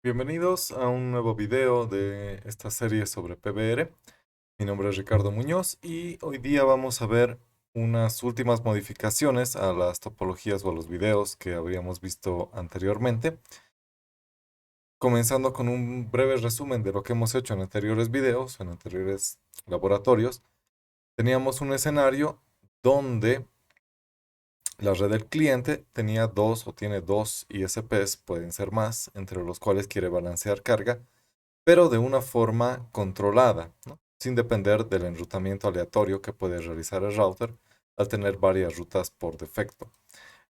Bienvenidos a un nuevo video de esta serie sobre PBR. Mi nombre es Ricardo Muñoz y hoy día vamos a ver unas últimas modificaciones a las topologías o a los videos que habíamos visto anteriormente. Comenzando con un breve resumen de lo que hemos hecho en anteriores videos, en anteriores laboratorios. Teníamos un escenario donde la red del cliente tenía dos o tiene dos ISPs, pueden ser más, entre los cuales quiere balancear carga, pero de una forma controlada, ¿no? Sin depender del enrutamiento aleatorio que puede realizar el router al tener varias rutas por defecto.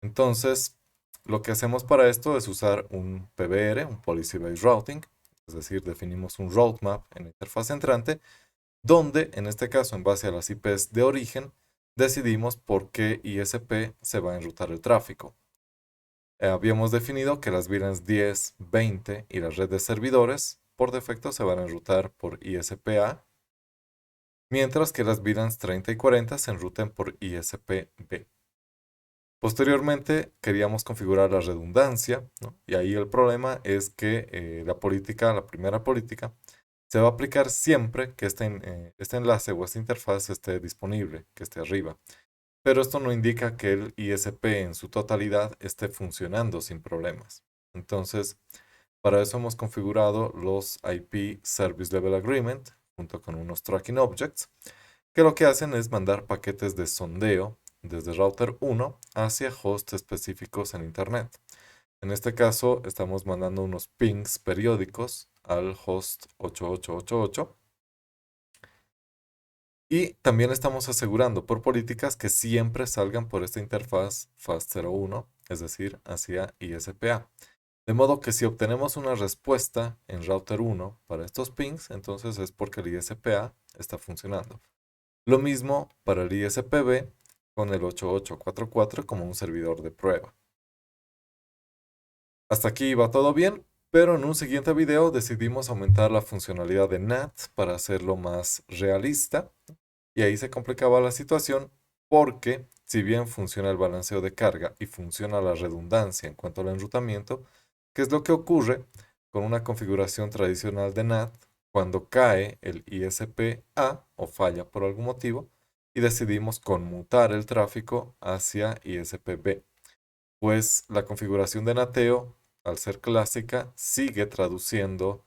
Entonces, lo que hacemos para esto es usar un PBR, un Policy Based Routing, es decir, definimos un roadmap en la interfaz entrante, donde, en este caso, en base a las IPs de origen, decidimos por qué ISP se va a enrutar el tráfico. Habíamos definido que las VLANs 10, 20 y la red de servidores por defecto se van a enrutar por ISP-A, mientras que las VLANs 30 y 40 se enruten por ISP-B. Posteriormente queríamos configurar la redundancia, ¿no? Y ahí el problema es que la primera política, se va a aplicar siempre que este enlace o esta interfaz esté disponible, que esté arriba. Pero esto no indica que el ISP en su totalidad esté funcionando sin problemas. Entonces, para eso hemos configurado los IP Service Level Agreement junto con unos Tracking Objects, que lo que hacen es mandar paquetes de sondeo desde router 1 hacia hosts específicos en Internet. En este caso, estamos mandando unos pings periódicos al host 8888. Y también estamos asegurando por políticas que siempre salgan por esta interfaz FAST01, es decir, hacia ISPA. De modo que si obtenemos una respuesta en router 1 para estos pings, entonces es porque el ISPA está funcionando. Lo mismo para el ISPB con el 8844 como un servidor de prueba. Hasta aquí va todo bien, pero en un siguiente video decidimos aumentar la funcionalidad de NAT para hacerlo más realista. Y ahí se complicaba la situación porque, si bien funciona el balanceo de carga y funciona la redundancia en cuanto al enrutamiento, ¿qué es lo que ocurre con una configuración tradicional de NAT cuando cae el ISP-A o falla por algún motivo y decidimos conmutar el tráfico hacia ISP-B? Pues la configuración de nateo, al ser clásica, sigue traduciendo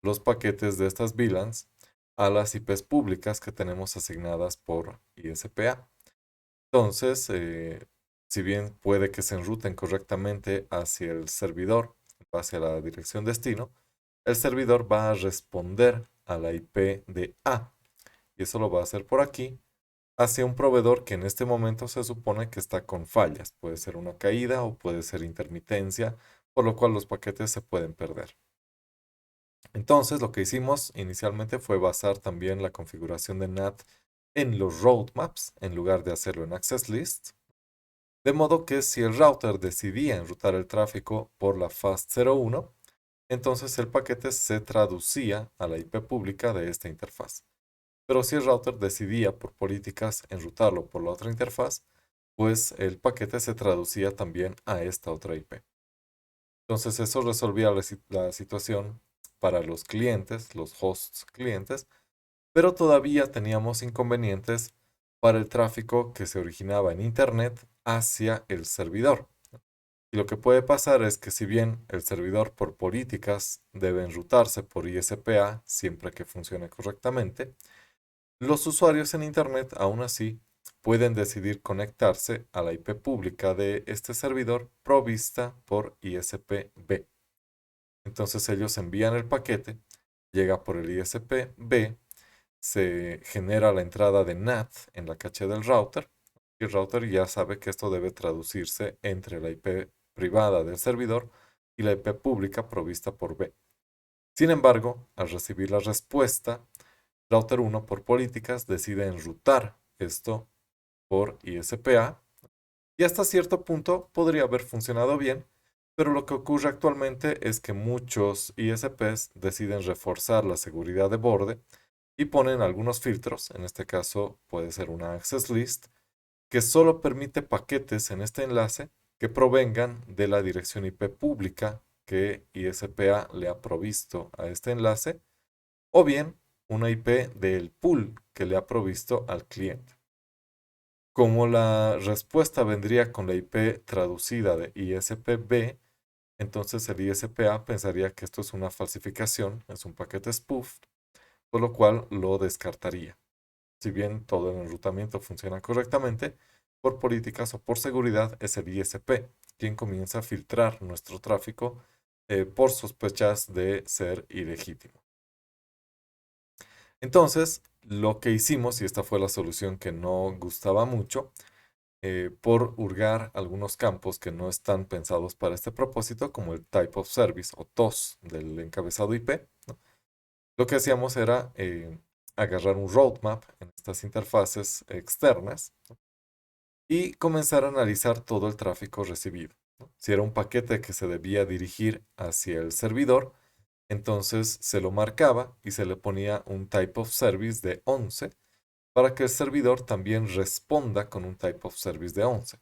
los paquetes de estas VLANs a las IPs públicas que tenemos asignadas por ISPA. Entonces, si bien puede que se enruten correctamente hacia el servidor, hacia la dirección destino, el servidor va a responder a la IP de A. Y eso lo va a hacer por aquí, hacia un proveedor que en este momento se supone que está con fallas. Puede ser una caída o puede ser intermitencia, por lo cual los paquetes se pueden perder. Entonces, lo que hicimos inicialmente fue basar también la configuración de NAT en los roadmaps en lugar de hacerlo en Access List. De modo que si el router decidía enrutar el tráfico por la FAST01, entonces el paquete se traducía a la IP pública de esta interfaz. Pero si el router decidía por políticas enrutarlo por la otra interfaz, pues el paquete se traducía también a esta otra IP. Entonces eso resolvía la situación para los clientes, los hosts clientes, pero todavía teníamos inconvenientes para el tráfico que se originaba en Internet hacia el servidor. Y lo que puede pasar es que si bien el servidor por políticas debe enrutarse por ISPA siempre que funcione correctamente, los usuarios en Internet aún así pueden decidir conectarse a la IP pública de este servidor provista por ISP-B. Entonces ellos envían el paquete, llega por el ISP-B, se genera la entrada de NAT en la caché del router y el router ya sabe que esto debe traducirse entre la IP privada del servidor y la IP pública provista por B. Sin embargo, al recibir la respuesta, router 1 por políticas decide enrutar esto por ISPA y hasta cierto punto podría haber funcionado bien, pero lo que ocurre actualmente es que muchos ISPs deciden reforzar la seguridad de borde y ponen algunos filtros, en este caso puede ser una access list, que solo permite paquetes en este enlace que provengan de la dirección IP pública que ISPA le ha provisto a este enlace, o bien una IP del pool que le ha provisto al cliente. Como la respuesta vendría con la IP traducida de ISPB, entonces el ISPA pensaría que esto es una falsificación, es un paquete spoof, por lo cual lo descartaría. Si bien todo el enrutamiento funciona correctamente, por políticas o por seguridad es el ISP quien comienza a filtrar nuestro tráfico por sospechas de ser ilegítimo. Entonces, lo que hicimos, y esta fue la solución que no gustaba mucho, por hurgar algunos campos que no están pensados para este propósito, como el Type of Service o TOS del encabezado IP, ¿no? Lo que hacíamos era agarrar un roadmap en estas interfaces externas, ¿no? Y comenzar a analizar todo el tráfico recibido, ¿no? Si era un paquete que se debía dirigir hacia el servidor, entonces se lo marcaba y se le ponía un type of service de 11 para que el servidor también responda con un type of service de 11.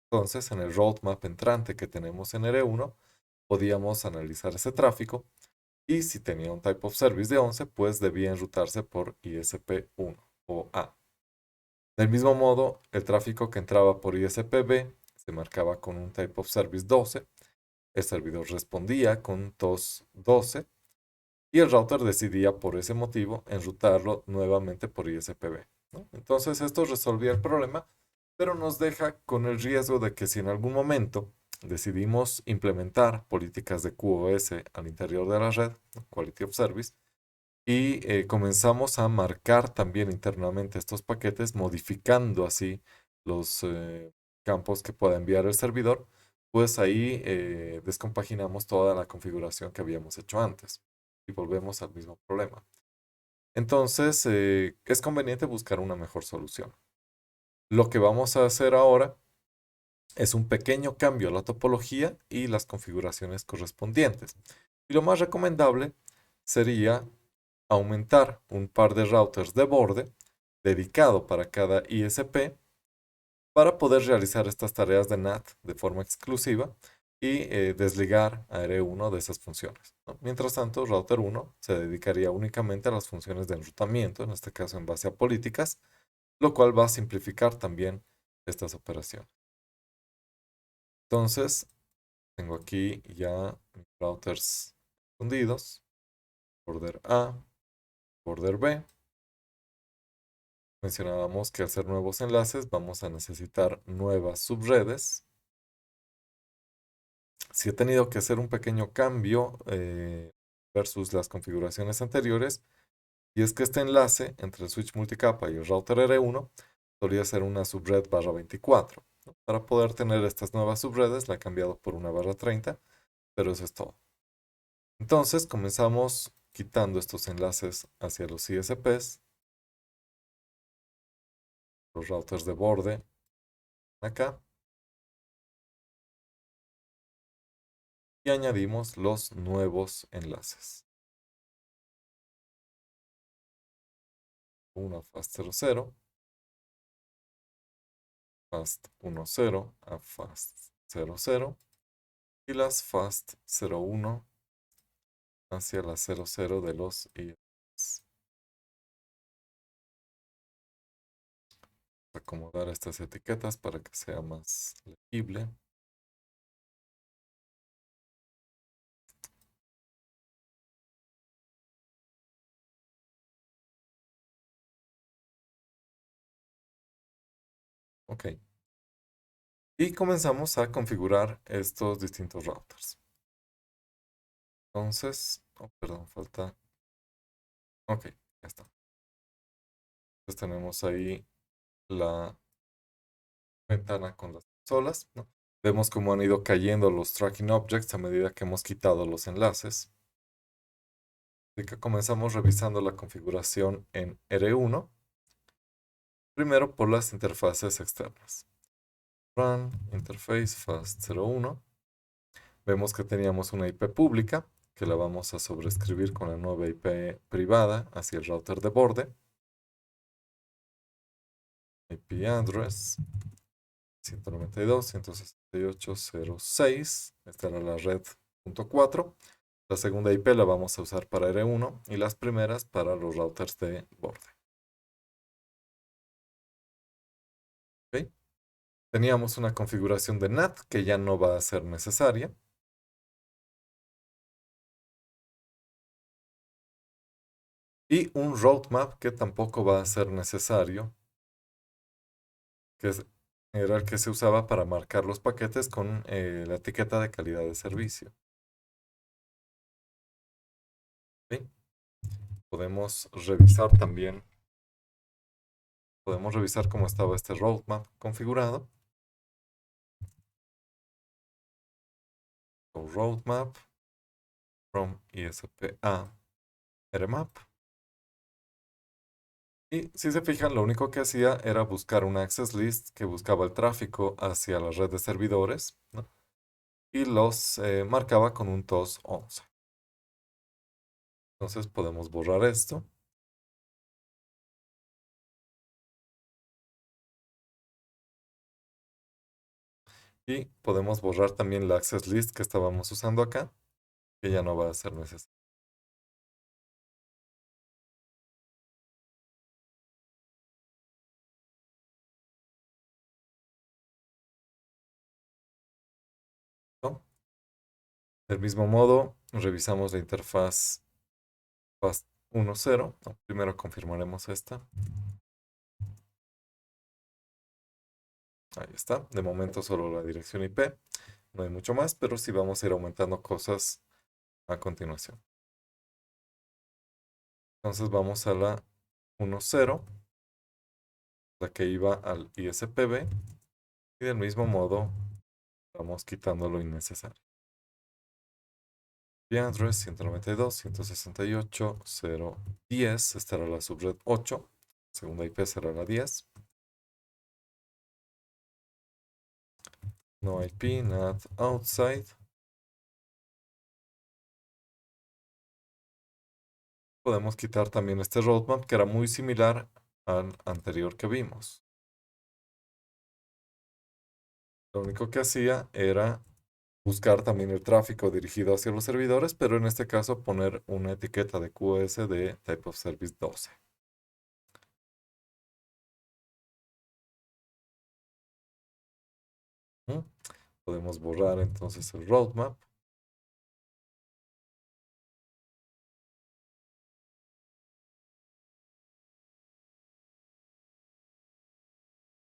Entonces, en el roadmap entrante que tenemos en R1, podíamos analizar ese tráfico y si tenía un type of service de 11, pues debía enrutarse por ISP1 o A. Del mismo modo, el tráfico que entraba por ISP-B se marcaba con un type of service 12, el servidor respondía con TOS 12 y el router decidía por ese motivo enrutarlo nuevamente por ISP-B, ¿no? Entonces esto resolvía el problema, pero nos deja con el riesgo de que si en algún momento decidimos implementar políticas de QoS al interior de la red, ¿no? Quality of Service, y comenzamos a marcar también internamente estos paquetes, modificando así los campos que pueda enviar el servidor, pues ahí descompaginamos toda la configuración que habíamos hecho antes y volvemos al mismo problema. Entonces, es conveniente buscar una mejor solución. Lo que vamos a hacer ahora es un pequeño cambio a la topología y las configuraciones correspondientes. Y lo más recomendable sería aumentar un par de routers de borde dedicado para cada ISP para poder realizar estas tareas de NAT de forma exclusiva y desligar a R1 de esas funciones, ¿no? Mientras tanto, router 1 se dedicaría únicamente a las funciones de enrutamiento, en este caso en base a políticas, lo cual va a simplificar también estas operaciones. Entonces, tengo aquí ya mis routers fundidos, border A, border B. Mencionábamos que al hacer nuevos enlaces vamos a necesitar nuevas subredes. Si he tenido que hacer un pequeño cambio versus las configuraciones anteriores, y es que este enlace entre el switch multicapa y el router R1 solía ser una subred /24, ¿no? Para poder tener estas nuevas subredes la he cambiado por una /30, pero eso es todo. Entonces comenzamos quitando estos enlaces hacia los ISPs, los routers de borde acá, y añadimos los nuevos enlaces. Una fast 00, fast 10 a fast 00 y las fast 01 hacia la 00 de los ISPs. Acomodar estas etiquetas para que sea más legible. Ok. Y comenzamos a configurar estos distintos routers. Entonces, oh, perdón, falta. Ok, ya está. Entonces tenemos ahí la ventana con las consolas, ¿no? Vemos cómo han ido cayendo los tracking objects a medida que hemos quitado los enlaces. Así que comenzamos revisando la configuración en R1, primero por las interfaces externas. Run, interface, fast01. Vemos que teníamos una IP pública, que la vamos a sobreescribir con la nueva IP privada hacia el router de borde. IP address 192.168.0.6. Esta era la red .4. La segunda IP la vamos a usar para R1 y las primeras para los routers de borde. ¿Ok? Teníamos una configuración de NAT que ya no va a ser necesaria. Y un roadmap que tampoco va a ser necesario, era el que se usaba para marcar los paquetes con la etiqueta de calidad de servicio. ¿Sí? Podemos revisar cómo estaba este roadmap configurado. So, roadmap from ESP a RMAP. Y si se fijan, lo único que hacía era buscar una access list que buscaba el tráfico hacia la red de servidores, ¿no? Y los marcaba con un TOS 11. Entonces podemos borrar esto. Y podemos borrar también la access list que estábamos usando acá, que ya no va a ser necesario. ¿No? Del mismo modo, revisamos la interfaz FAST 1.0. No, primero confirmaremos esta. Ahí está. De momento solo la dirección IP. No hay mucho más, pero sí vamos a ir aumentando cosas a continuación. Entonces vamos a la 1.0, la que iba al ISPB, y del mismo modo vamos quitando lo innecesario. IP address 192.168.0.10, esta era la subred 8, segunda IP será la 10. No IP, NAT outside. Podemos quitar también este roadmap que era muy similar al anterior que vimos. Lo único que hacía era buscar también el tráfico dirigido hacia los servidores, pero en este caso poner una etiqueta de QoS de Type of Service 12. ¿Mm? Podemos borrar entonces el roadmap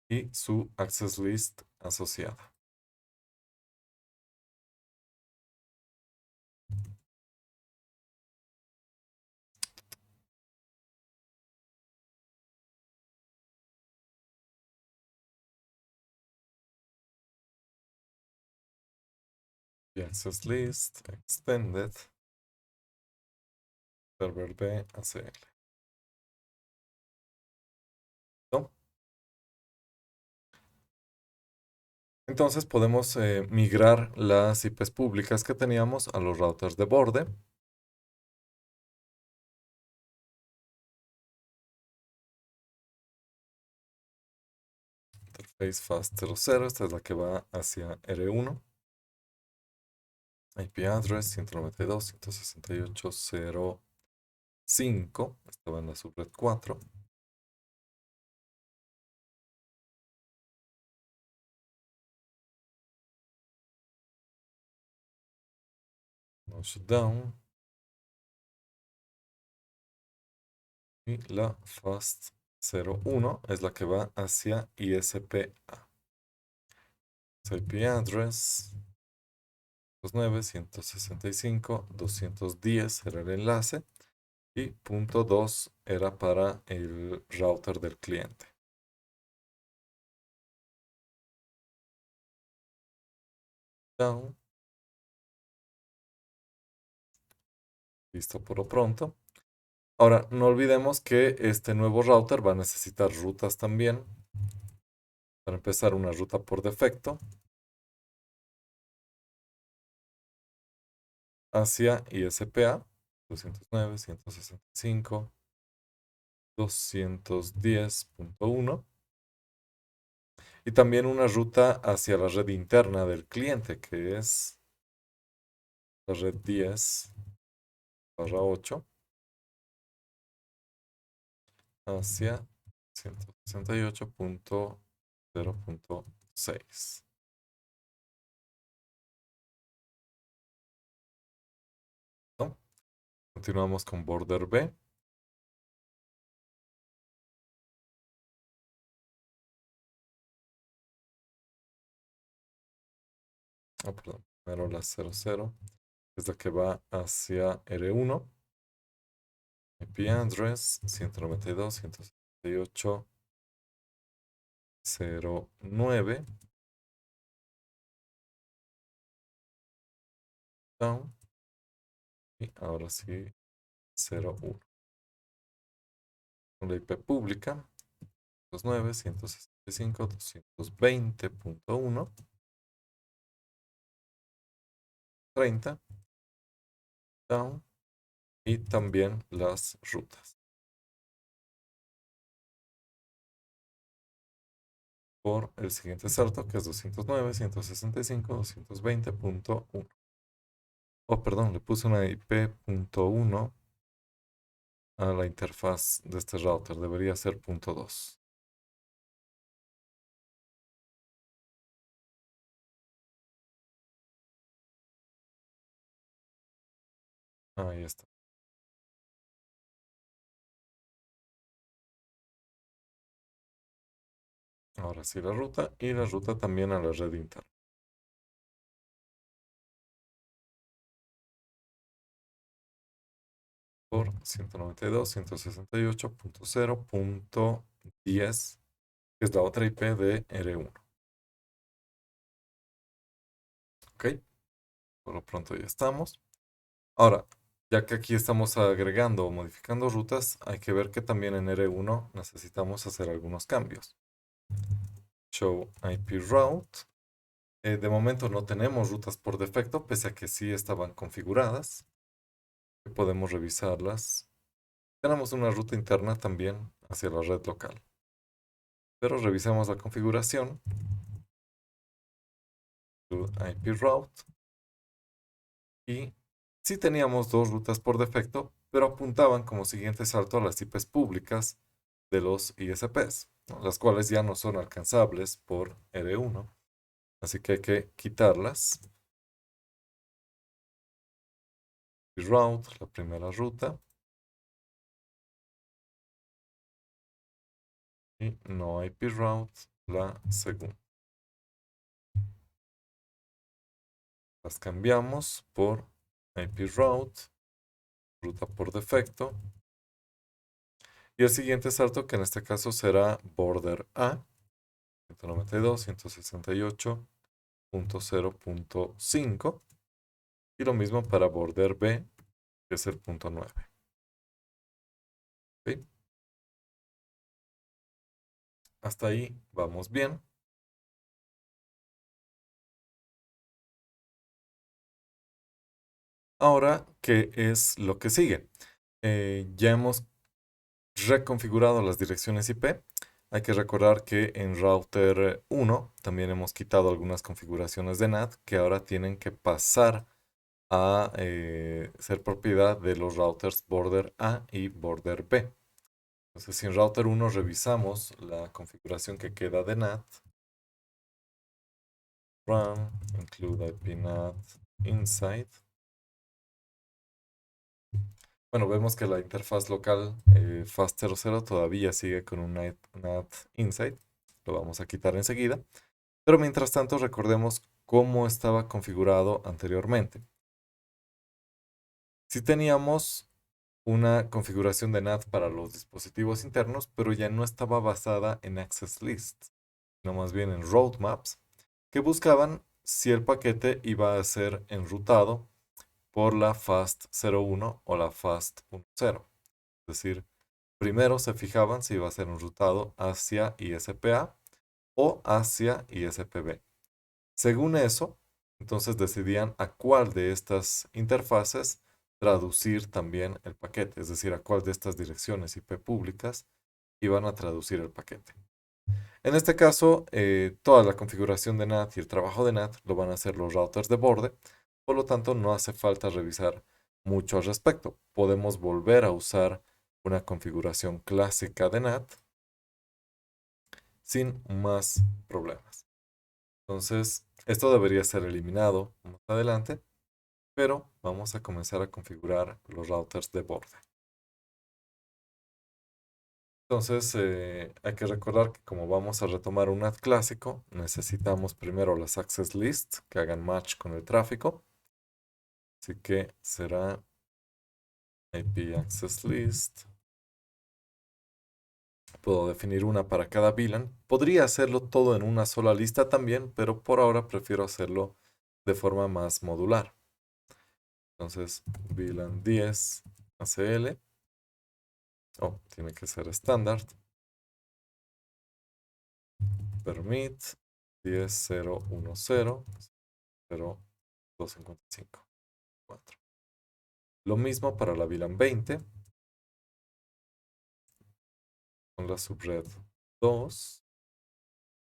y su access list asociada. Y access list extended server B ACL. ¿No? Entonces podemos migrar las IPs públicas que teníamos a los routers de borde. Interface fast 00, esta es la que va hacia R1. IP address 192.168.0.5, estaba en la subred 4. No shutdown. Y la fast 01 es la que va hacia ISPA. IP address 209.165.210 era el enlace y punto 2 era para el router del cliente. Down. Listo por lo pronto. Ahora, no olvidemos que este nuevo router va a necesitar rutas también. Para empezar, una ruta por defecto hacia ISPA 209.165.210.1 y también una ruta hacia la red interna del cliente que es la red 10/8 hacia 168.0.6. ¿No? Continuamos con border B. Perdón, primero la 00, es la que va hacia R1. IP address 192.168.0.9. Down. Y ahora sí, 0.1. La IP pública, 209.165.220.1. 30. Down. Y también las rutas. Por el siguiente salto, que es 209.165.220.1. Oh, perdón, le puse una IP.1 a la interfaz de este router. Debería ser .2. Ahí está. Ahora sí la ruta y la ruta también a la red interna. Por 192.168.0.10, que es la otra IP de R1. ¿Ok? Por lo pronto ya estamos. Ahora, ya que aquí estamos agregando o modificando rutas, hay que ver que también en R1 necesitamos hacer algunos cambios. Show IP route. De momento no tenemos rutas por defecto, pese a que sí estaban configuradas. Podemos revisarlas. Tenemos una ruta interna también hacia la red local. Pero revisemos la configuración. IP route. Y sí teníamos dos rutas por defecto, pero apuntaban como siguiente salto a las IPs públicas de los ISPs, ¿no? Las cuales ya no son alcanzables por R1. Así que hay que quitarlas. Route, la primera ruta. Y no IP route, la segunda. Las cambiamos por IP route, ruta por defecto. Y el siguiente salto, que en este caso será border A, 192.168.0.5. Y lo mismo para border B, que es el punto 9. ¿Ok? Hasta ahí vamos bien. Ahora, ¿qué es lo que sigue? Ya hemos reconfigurado las direcciones IP. Hay que recordar que en router 1 también hemos quitado algunas configuraciones de NAT que ahora tienen que pasar a ser propiedad de los routers border A y border B. Entonces, si en router 1 revisamos la configuración que queda de NAT, run, include IP NAT inside. Bueno, vemos que la interfaz local FAST00 todavía sigue con un NAT inside. Lo vamos a quitar enseguida. Pero mientras tanto, recordemos cómo estaba configurado anteriormente. Si teníamos una configuración de NAT para los dispositivos internos, pero ya no estaba basada en access lists, sino más bien en roadmaps, que buscaban si el paquete iba a ser enrutado por la FAST01 o la FAST10. Es decir, primero se fijaban si iba a ser enrutado hacia ISPA o hacia ISPB. Según eso, entonces decidían a cuál de estas interfaces traducir también el paquete, es decir, a cuál de estas direcciones IP públicas iban a traducir el paquete. En este caso, toda la configuración de NAT y el trabajo de NAT lo van a hacer los routers de borde, Por lo tanto, no hace falta revisar mucho al respecto. Podemos volver a usar una configuración clásica de NAT sin más problemas. Entonces, esto debería ser eliminado más adelante, pero vamos a comenzar a configurar los routers de borde. Entonces, hay que recordar que como vamos a retomar un NAT clásico, necesitamos primero las access list que hagan match con el tráfico. Así que será IP access list. Puedo definir una para cada VLAN. Podría hacerlo todo en una sola lista también, pero por ahora prefiero hacerlo de forma más modular. Entonces, VLAN 10 ACL. Oh, tiene que ser estándar. Permit 10.0.1.0.0.255.4. Lo mismo para la VLAN 20 con la subred 2,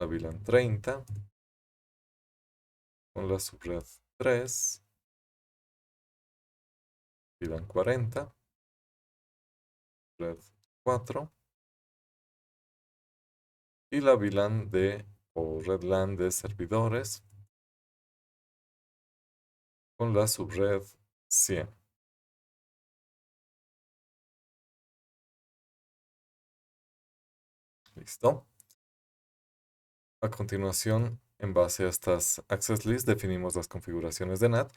la VLAN 30 con la subred 3, VLAN 40, red 4 y la VLAN o red LAN de servidores con la subred 100. ¿Listo? A continuación, en base a estas access lists, definimos las configuraciones de NAT.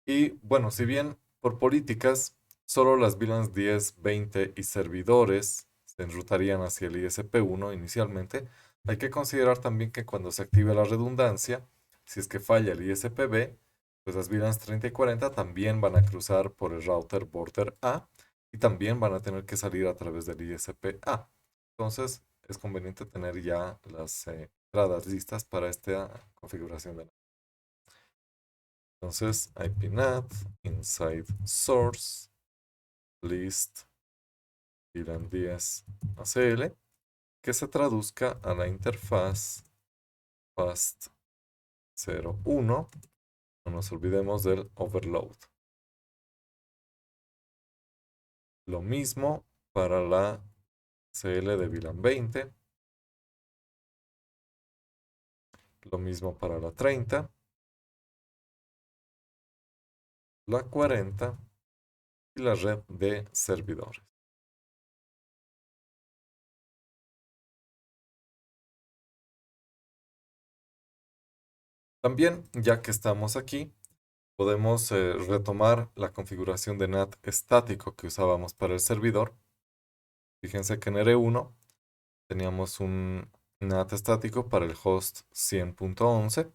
Y bueno, si bien por políticas, solo las VLANs 10, 20 y servidores se enrutarían hacia el ISP1 inicialmente, hay que considerar también que cuando se active la redundancia, si es que falla el ISPB, pues las VLANs 30 y 40 también van a cruzar por el router border A y también van a tener que salir a través del ISP-A. Entonces, es conveniente tener ya las entradas listas para esta configuración de NAT. Entonces, IPNAT, inside source, list, VLAN 10 ACL, que se traduzca a la interfaz fast 01. No nos olvidemos del overload. Lo mismo para la CL de VLAN 20. Lo mismo para la 30, la 40 y la red de servidores. También, ya que estamos aquí, podemos retomar la configuración de NAT estático que usábamos para el servidor. Fíjense que en R1 teníamos un NAT estático para el host 100.11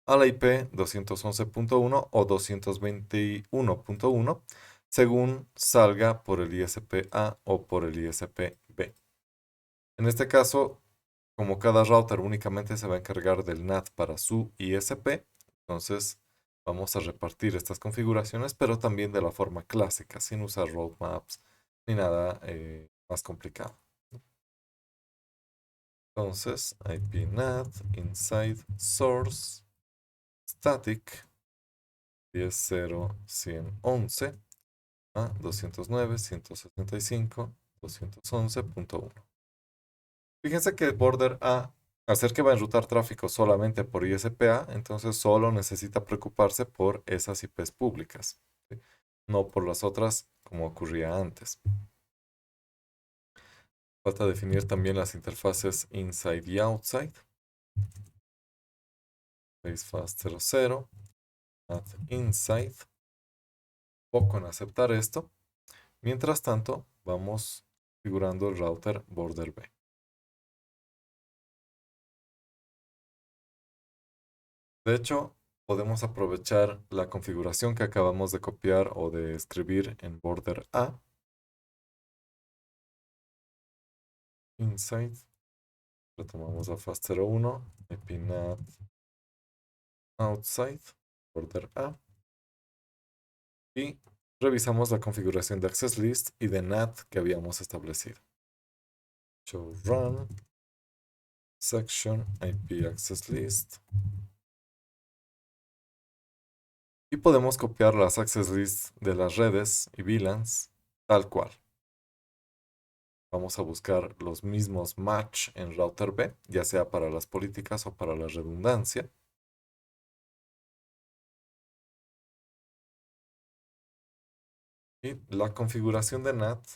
a la IP 211.1 o 221.1 según salga por el ISP-A o por el ISP-B. En este caso, como cada router únicamente se va a encargar del NAT para su ISP, entonces vamos a repartir estas configuraciones, pero también de la forma clásica, sin usar roadmaps ni nada más complicado. Entonces, IPNAT inside source static 10.0.111 a 209.165.211.1. Fíjense que el border A, al ser que va a enrutar tráfico solamente por ISPA, entonces solo necesita preocuparse por esas IPs públicas, ¿sí? No por las otras como ocurría antes. Falta definir también las interfaces inside y outside. Facefast 00, add inside. Poco en aceptar esto. Mientras tanto, vamos configurando el router border B. De hecho, podemos aprovechar la configuración que acabamos de copiar o de escribir en border A. Inside. Retomamos la fast 01. IPNAT outside. Border A. Y revisamos la configuración de access list y de NAT que habíamos establecido. Show run. Section IP access list. Y podemos copiar las access lists de las redes y VLANs tal cual. Vamos a buscar los mismos match en router B, ya sea para las políticas o para la redundancia. Y la configuración de NAT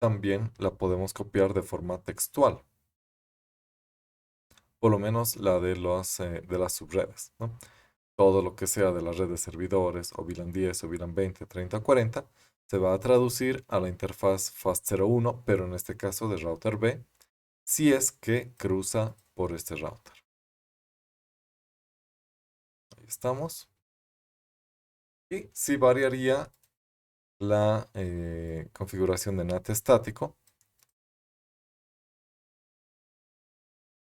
también la podemos copiar de forma textual, por lo menos la de las subredes, ¿no? Todo lo que sea de las redes servidores o VLAN 10 o VLAN 20, 30 o 40 se va a traducir a la interfaz FAST01, pero en este caso de router B, si es que cruza por este router. Ahí estamos. Y sí variaría la configuración de NAT estático,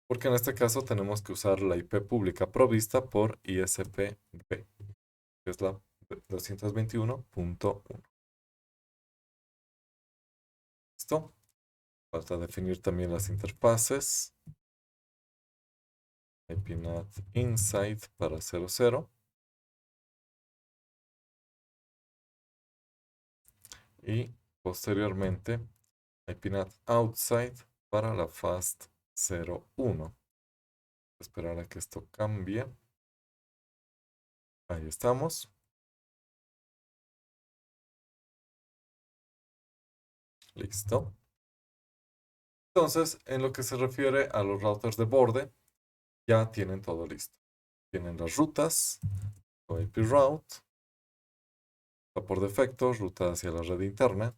porque en este caso tenemos que usar la IP pública provista por ISP-B, que es la 221.1. ¿Listo? Falta definir también las interfaces. IPNAT inside para 00 y posteriormente IPNAT outside para la fast 01. Esperar a que esto cambie. Ahí estamos. Listo. Entonces, en lo que se refiere a los routers de borde, ya tienen todo listo. Tienen las rutas, o IP route, por defecto, ruta hacia la red interna.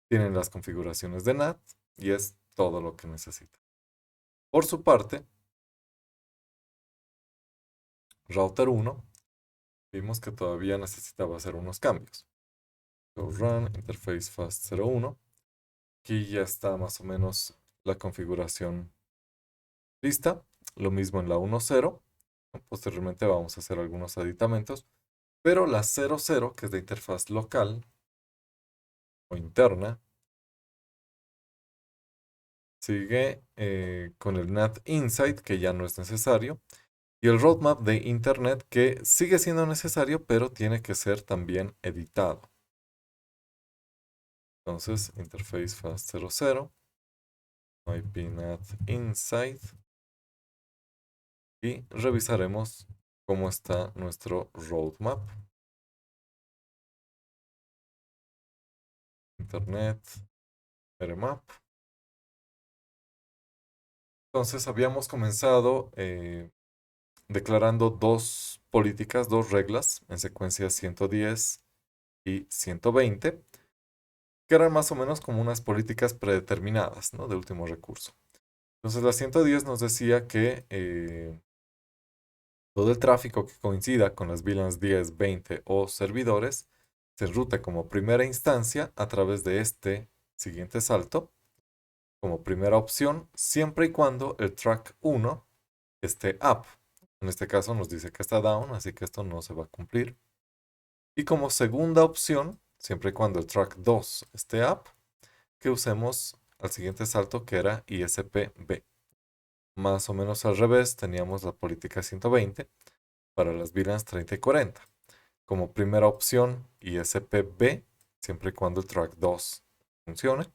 Tienen las configuraciones de NAT y es todo lo que necesitan. Por su parte, router 1, vimos que todavía necesitaba hacer unos cambios. So, run interface fast 01. Aquí ya está más o menos la configuración lista. Lo mismo en la 1.0. Posteriormente vamos a hacer algunos aditamentos. Pero la 00, que es de interfaz local o interna, sigue con el NAT Insight, que ya no es necesario. Y el roadmap de Internet, que sigue siendo necesario, pero tiene que ser también editado. Entonces, interface fast 00, IPNAT Insight, y revisaremos cómo está nuestro roadmap. Internet, RMAP. Entonces, habíamos comenzado declarando dos políticas, dos reglas en secuencia 110 y 120, que eran más o menos como unas políticas predeterminadas, ¿no? De último recurso. Entonces la 110 nos decía que todo el tráfico que coincida con las VLANs 10, 20 o servidores se enruta como primera instancia a través de este siguiente salto como primera opción, siempre y cuando el track 1 esté up. En este caso nos dice que está down, así que esto no se va a cumplir. Y como segunda opción, siempre y cuando el track 2 esté up, que usemos al siguiente salto que era ISP-B. Más o menos al revés, teníamos la política 120 para las VLANs 30 y 40. Como primera opción, ISP-B, siempre y cuando el track 2 funcione.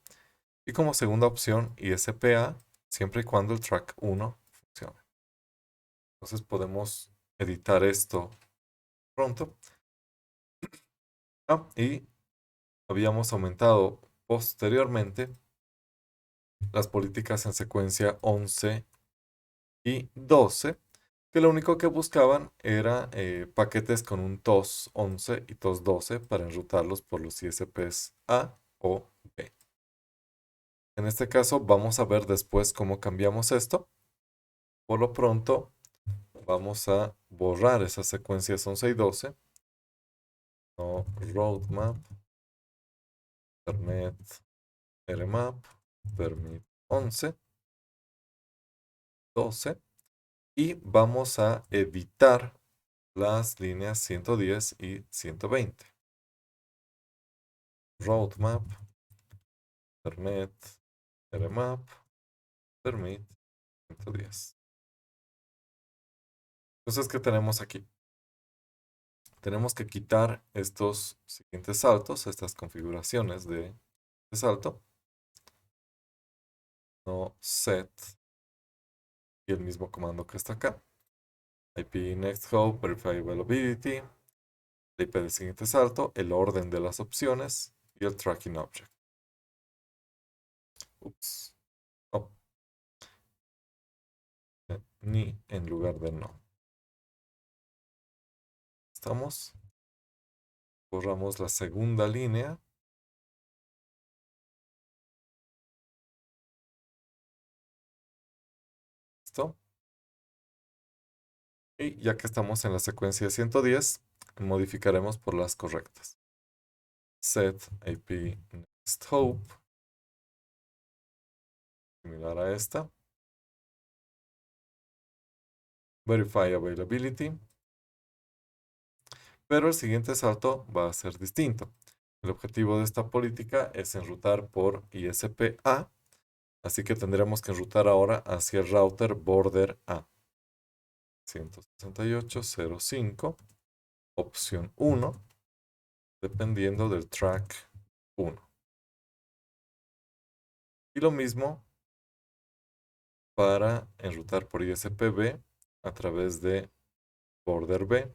Y como segunda opción, ISP-A, siempre y cuando el track 1 funcione. Entonces podemos editar esto pronto. Y habíamos aumentado posteriormente las políticas en secuencia 11 y 12, que lo único que buscaban era paquetes con un TOS 11 y TOS 12 para enrutarlos por los ISPs A o B. En este caso vamos a ver después cómo cambiamos esto. Por lo pronto vamos a borrar esas secuencias 11 y 12. No, roadmap, internet, rmap, permit 11, 12. Y vamos a editar las líneas 110 y 120. Roadmap, internet, rmap, permit 110. Entonces, ¿qué tenemos aquí? Tenemos que quitar estos siguientes saltos, estas configuraciones de salto. No set y el mismo comando que está acá. IP next hop, verify availability, la IP del siguiente salto, el orden de las opciones y el tracking object. Ups. Oh, ni en lugar de no. Estamos. Borramos la segunda línea. ¿Listo? Y ya que estamos en la secuencia de 110, modificaremos por las correctas. Set IP next hope, similar a esta. Verify availability. Pero el siguiente salto va a ser distinto. El objetivo de esta política es enrutar por ISP-A, así que tendremos que enrutar ahora hacia el router border A. 168.0.5, opción 1, dependiendo del track 1. Y lo mismo para enrutar por ISP-B a través de border B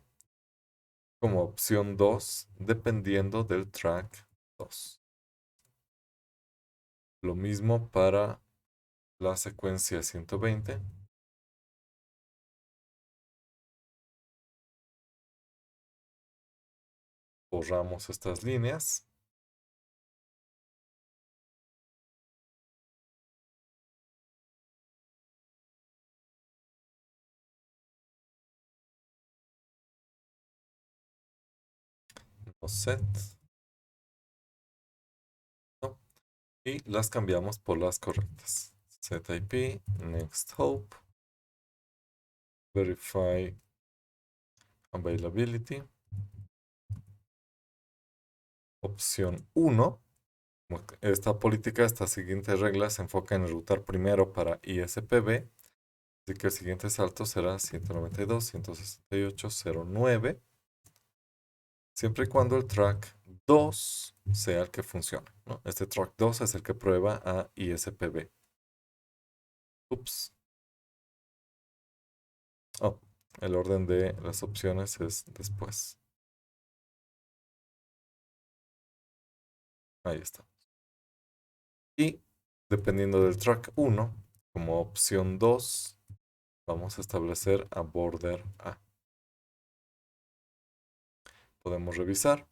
como opción 2, dependiendo del track 2. Lo mismo para la secuencia 120. Borramos estas líneas. No set. No. Y las cambiamos por las correctas. Set IP, next hope, verify availability. Opción 1. Esta política, esta siguiente regla se enfoca en routar primero para ISPB. Así que el siguiente salto será 192.168.0.9, siempre y cuando el track 2 sea el que funcione, ¿no? Este track 2 es el que prueba a ISPB. Ups. Oh, el orden de las opciones es después. Ahí está. Y dependiendo del track 1, como opción 2, vamos a establecer a border A. Podemos revisar.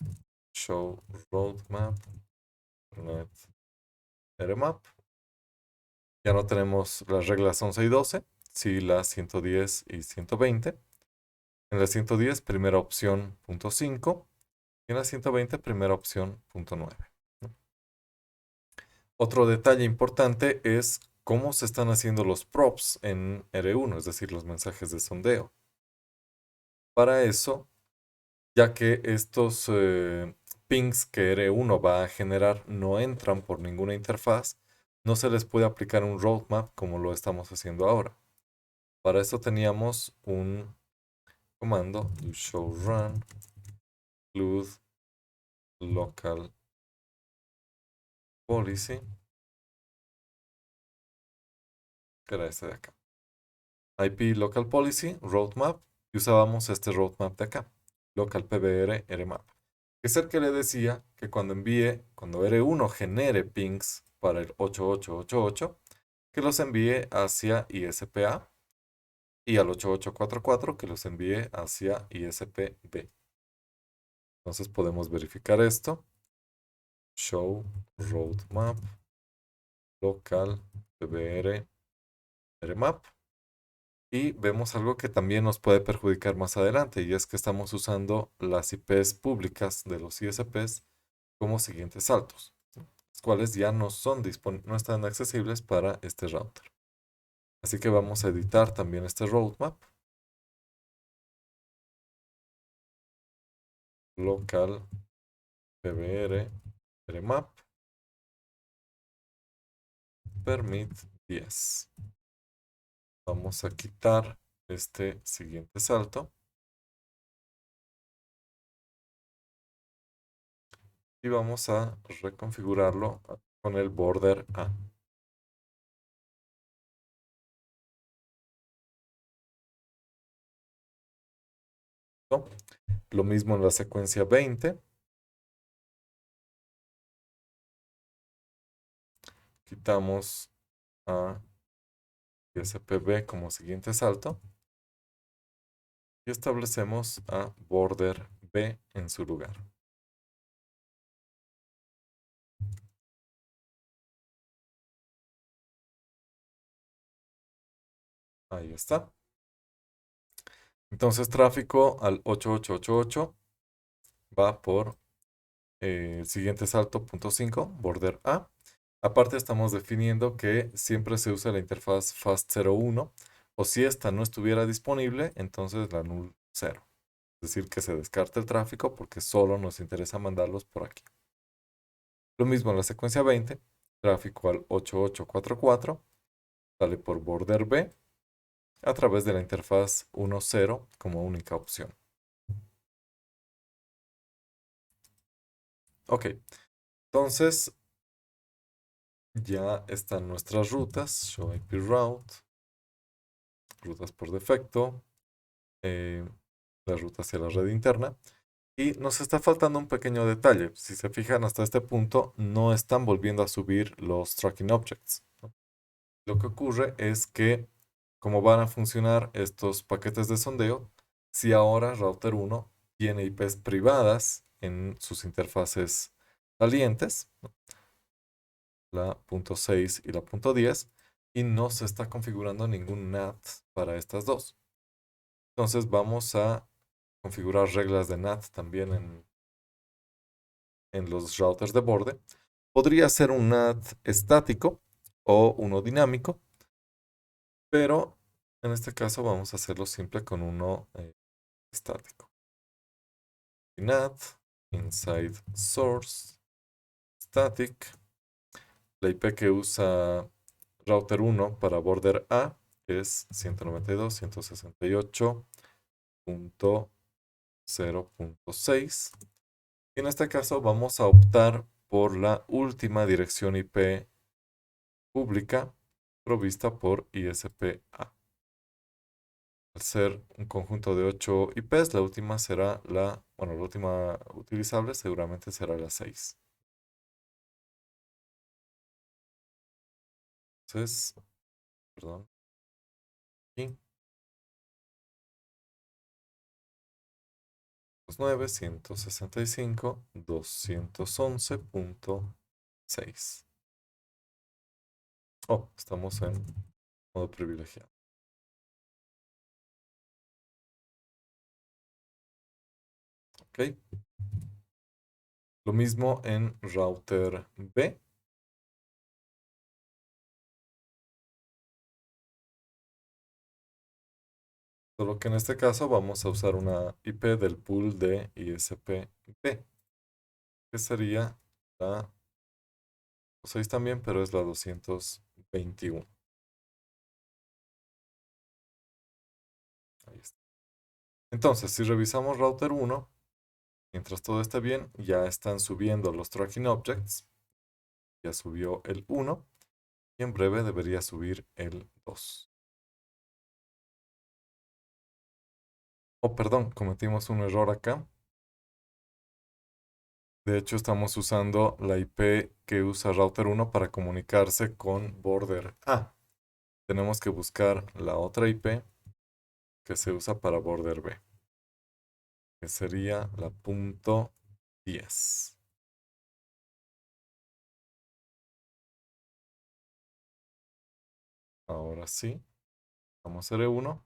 Show roadmap. Net rmap. Ya no tenemos las reglas 11 y 12, sí las 110 y 120. En la 110, primera opción, punto 5. Y en la 120, primera opción, punto 9. Otro detalle importante es cómo se están haciendo los props en R1, es decir, los mensajes de sondeo. Para eso, ya que estos pings que R1 va a generar no entran por ninguna interfaz, no se les puede aplicar un roadmap como lo estamos haciendo ahora. Para eso teníamos un comando do show run include local policy, que era este de acá. IP local policy roadmap, y usábamos este roadmap de acá, local pbr rmap, que es el que le decía que cuando R1 genere pings para el 8888, que los envíe hacia ISPA, y al 8844 que los envíe hacia ISPB. Entonces podemos verificar esto. Show roadmap local pbr rmap, y vemos algo que también nos puede perjudicar más adelante, y es que estamos usando las IPs públicas de los ISPs como siguientes saltos, ¿no? Los cuales ya no están accesibles para este router. Así que vamos a editar también este roadmap. Local pbr rmap permit 10. Vamos a quitar este siguiente salto y vamos a reconfigurarlo con el border A. ¿No? Lo mismo en la secuencia 20. Quitamos a ISPB como siguiente salto y establecemos a border B en su lugar. Ahí está. Entonces tráfico al 8888 va por el siguiente salto, punto 5, border A. Aparte estamos definiendo que siempre se usa la interfaz FAST01 o si esta no estuviera disponible, entonces la null 0. Es decir, que se descarta el tráfico porque solo nos interesa mandarlos por aquí. Lo mismo en la secuencia 20, tráfico al 8844 sale por border B a través de la interfaz 10 como única opción. Ok, entonces ya están nuestras rutas, show IP route, rutas por defecto, eh, la ruta hacia la red interna. Y nos está faltando un pequeño detalle. Si se fijan hasta este punto, no están volviendo a subir los tracking objects, ¿no? Lo que ocurre es que, como van a funcionar estos paquetes de sondeo, si ahora router 1 tiene IPs privadas en sus interfaces salientes, ¿no? La punto .6 y la punto .10, y no se está configurando ningún NAT para estas dos. Entonces vamos a configurar reglas de NAT también en los routers de borde. Podría ser un NAT estático o uno dinámico, pero en este caso vamos a hacerlo simple con uno estático. NAT, inside source, static. La IP que usa router 1 para border A es 192.168.0.6. Y en este caso vamos a optar por la última dirección IP pública provista por ISPA. Al ser un conjunto de 8 IPs, la última será la última utilizable seguramente será la 6. Entonces, perdón, aquí, 9.165.211.6. Oh, estamos en modo privilegiado. Ok. Lo mismo en router B. Solo que en este caso vamos a usar una IP del pool de ISP-IP, que sería la 6 también, pero es la 221. Ahí está. Entonces, si revisamos router 1, mientras todo esté bien, ya están subiendo los tracking objects. Ya subió el 1 y en breve debería subir el 2. Oh, perdón, cometimos un error acá. De hecho, estamos usando la IP que usa router 1 para comunicarse con border A. Tenemos que buscar la otra IP que se usa para border B, que sería la punto 10. Ahora sí, vamos a R1.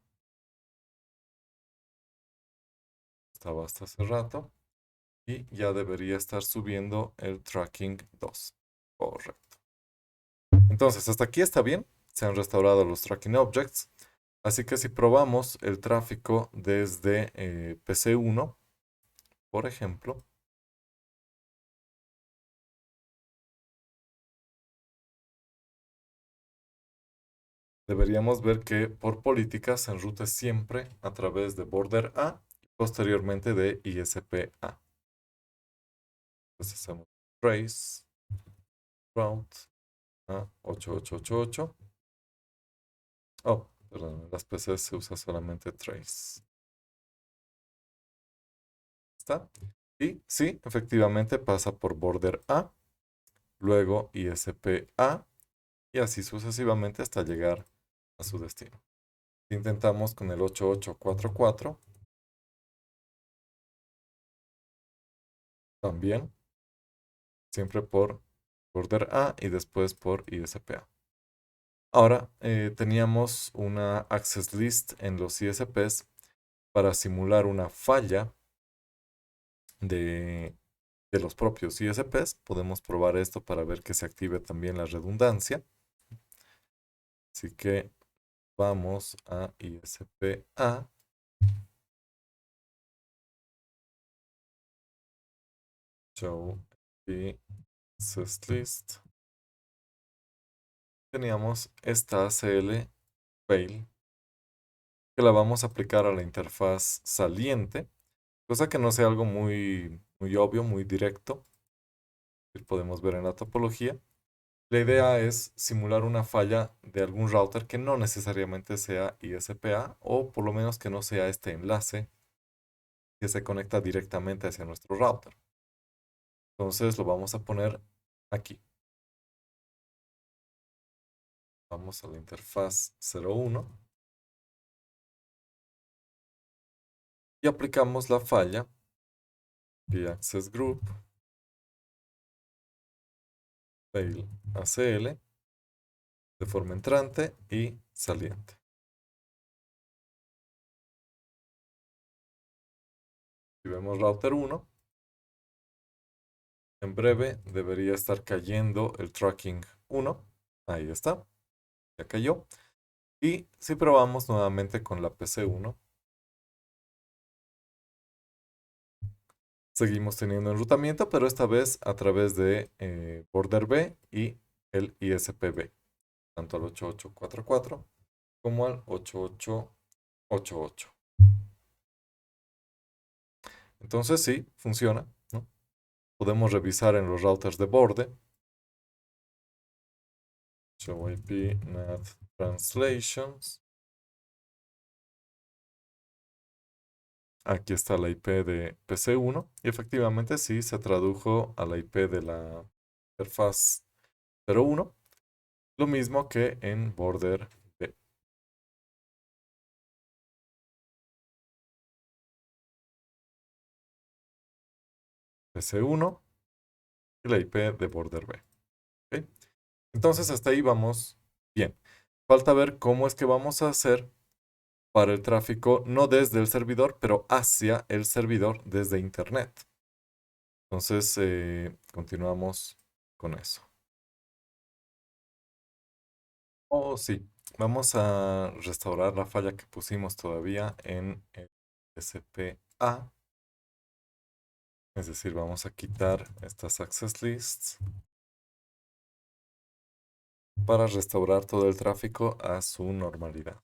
Estaba hasta hace rato. Y ya debería estar subiendo el tracking 2. Correcto. Entonces, hasta aquí está bien. Se han restaurado los tracking objects. Así que si probamos el tráfico desde PC1, por ejemplo, deberíamos ver que por política se enrute siempre a través de border A y posteriormente de ISP-A. Entonces hacemos trace route a 8888. Oh, perdón, en las PCs se usa solamente trace. ¿Está? Y sí, efectivamente pasa por border A, luego ISP-A y así sucesivamente hasta llegar a su destino. Intentamos con el 8844 también, siempre por border A y después por ISP-A. Ahora, teníamos una access list en los ISPs para simular una falla de, de los propios ISPs. Podemos probar esto para ver que se active también la redundancia. Así que vamos a ISP-A. Show access list. Teníamos esta ACL fail que la vamos a aplicar a la interfaz saliente, cosa que no sea algo muy obvio, muy directo, que podemos ver en la topología. La idea es simular una falla de algún router que no necesariamente sea ISPA o por lo menos que no sea este enlace que se conecta directamente hacia nuestro router. Entonces lo vamos a poner aquí. Vamos a la interfaz 01 y aplicamos la falla de access group fail ACL de forma entrante y saliente. Si vemos router 1, en breve debería estar cayendo el tracking 1. Ahí está, ya cayó. Y si probamos nuevamente con la PC1, seguimos teniendo enrutamiento, pero esta vez a través de border B y el ISP-B, tanto al 8844 como al 8888. Entonces sí, funciona, ¿no? Podemos revisar en los routers de borde. Show IP NAT translations. Aquí está la IP de PC1 y efectivamente sí se tradujo a la IP de la interfaz 01, lo mismo que en border B. PC1 y la IP de border B. ¿Ok? Entonces hasta ahí vamos bien. Falta ver cómo es que vamos a hacer para el tráfico, no desde el servidor, pero hacia el servidor desde Internet. Entonces, continuamos con eso. Oh, sí. Vamos a restaurar la falla que pusimos todavía en el SPA. Es decir, vamos a quitar estas access lists para restaurar todo el tráfico a su normalidad.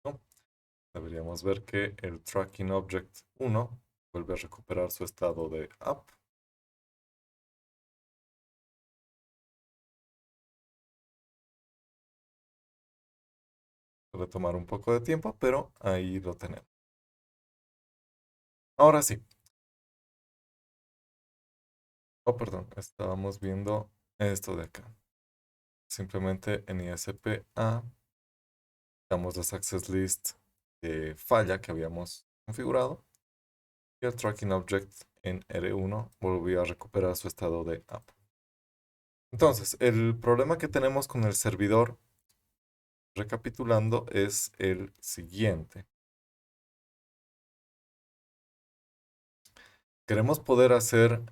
¿No? Deberíamos ver que el tracking object 1 vuelve a recuperar su estado de up. Puede tomar un poco de tiempo, pero ahí lo tenemos. Ahora sí. Oh, perdón, estábamos viendo esto de acá. Simplemente en ISP-A damos las access list de falla que habíamos configurado y el tracking object en R1 volvió a recuperar su estado de app. Entonces, el problema que tenemos con el servidor, recapitulando, es el siguiente. Queremos poder hacer,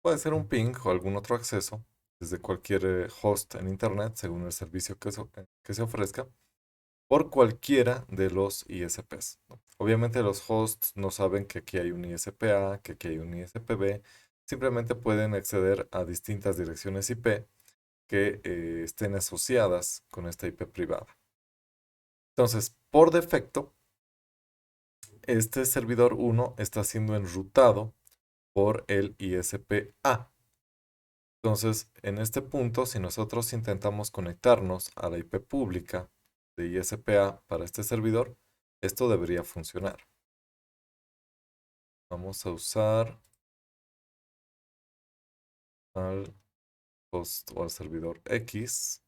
puede ser un ping o algún otro acceso desde cualquier host en Internet, según el servicio que se ofrezca. por cualquiera de los ISPs, ¿no? Obviamente los hosts no saben que aquí hay un ISP-A, que aquí hay un ISP-B, simplemente pueden acceder a distintas direcciones IP que estén asociadas con esta IP privada. Entonces, por defecto, este servidor 1 está siendo enrutado por el ISP-A. Entonces, en este punto, si nosotros intentamos conectarnos a la IP pública de ISP-A para este servidor, esto debería funcionar. Vamos a usar al host o al servidor X.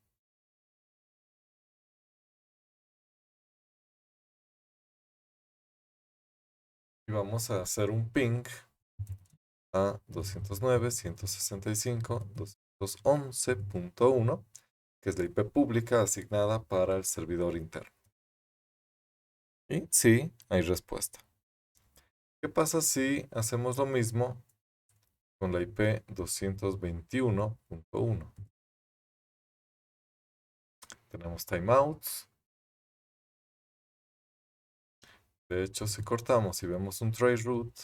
Y vamos a hacer un ping a 209.165.211.1, que es la IP pública asignada para el servidor interno. Y sí, hay respuesta. ¿Qué pasa si hacemos lo mismo con la IP 221.1? Tenemos timeouts. De hecho, si cortamos y vemos un traceroute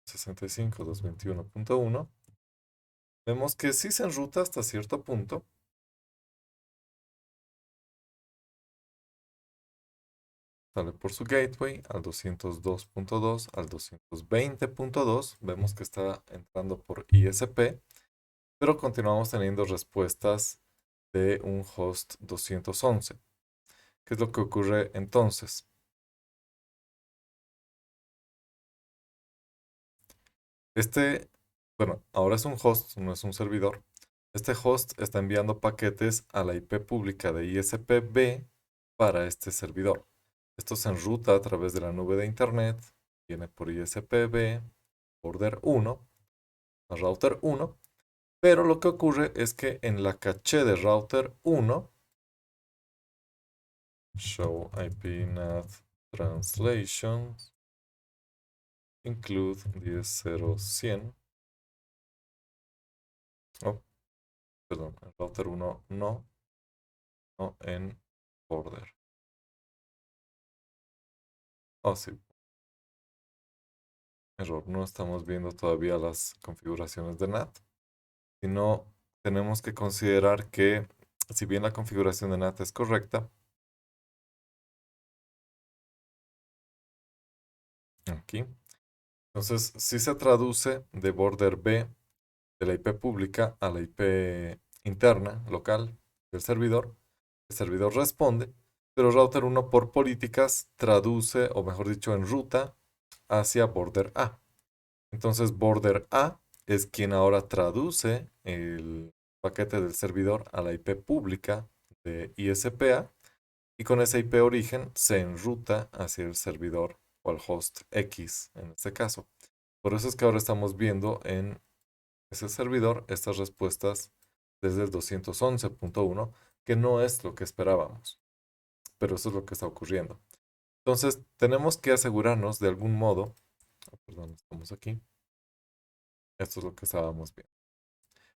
65.221.1, vemos que sí se enruta hasta cierto punto. Sale por su gateway al 202.2, al 220.2. Vemos que está entrando por ISP, pero continuamos teniendo respuestas de un host 211. ¿Qué es lo que ocurre entonces? Bueno, ahora es un host, no es un servidor. Este host está enviando paquetes a la IP pública de ISP-B para este servidor. Esto se enruta a través de la nube de Internet, viene por ISP-B, border 1, a router 1, pero lo que ocurre es que en la caché de router 1, show IP NAT translations, include 10.0.100, oh, perdón, en router 1 no en border. Oh, sí, error, no estamos viendo todavía las configuraciones de NAT, sino tenemos que considerar que si bien la configuración de NAT es correcta, aquí, entonces si se traduce de border B de la IP pública a la IP interna, local del servidor, el servidor responde, pero router 1 por políticas traduce, o mejor dicho, enruta hacia border A. Entonces border A es quien ahora traduce el paquete del servidor a la IP pública de ISPA y con esa IP origen se enruta hacia el servidor o al host X en este caso. Por eso es que ahora estamos viendo en ese servidor estas respuestas desde el 211.1, que no es lo que esperábamos, pero eso es lo que está ocurriendo. Entonces tenemos que asegurarnos de algún modo, perdón, estamos aquí, esto es lo que estábamos viendo.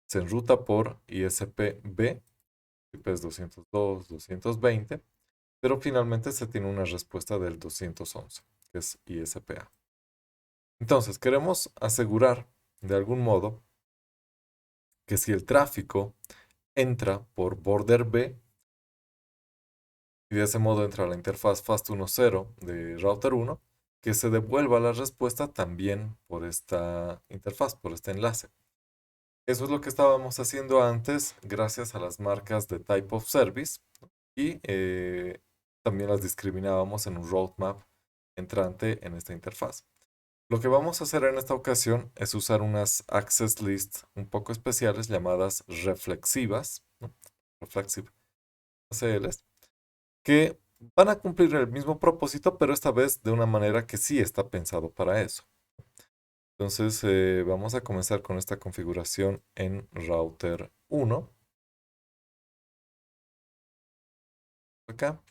Se enruta por ISP-B, IPs 202, 220, pero finalmente se tiene una respuesta del 211, que es ISP-A. Entonces, queremos asegurar de algún modo que si el tráfico entra por border B y de ese modo entra a la interfaz FAST10 de router 1, que se devuelva la respuesta también por esta interfaz, por este enlace. Eso es lo que estábamos haciendo antes gracias a las marcas de Type of Service y también las discriminábamos en un roadmap entrante en esta interfaz. Lo que vamos a hacer en esta ocasión es usar unas access lists un poco especiales llamadas reflexivas, ¿no? Reflexive ACLs, que van a cumplir el mismo propósito, pero esta vez de una manera que sí está pensado para eso. Entonces vamos a comenzar con esta configuración en router 1. Acá.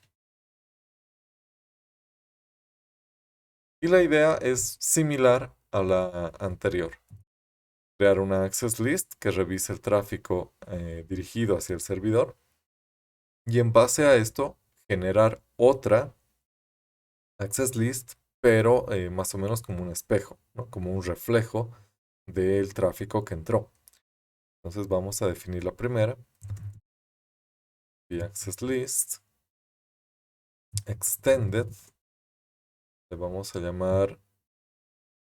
Y la idea es similar a la anterior. crear una access list que revise el tráfico dirigido hacia el servidor y en base a esto generar otra access list, pero más o menos como un espejo, ¿no? Como un reflejo del tráfico que entró. Entonces vamos a definir la primera, the access list extended, le vamos a llamar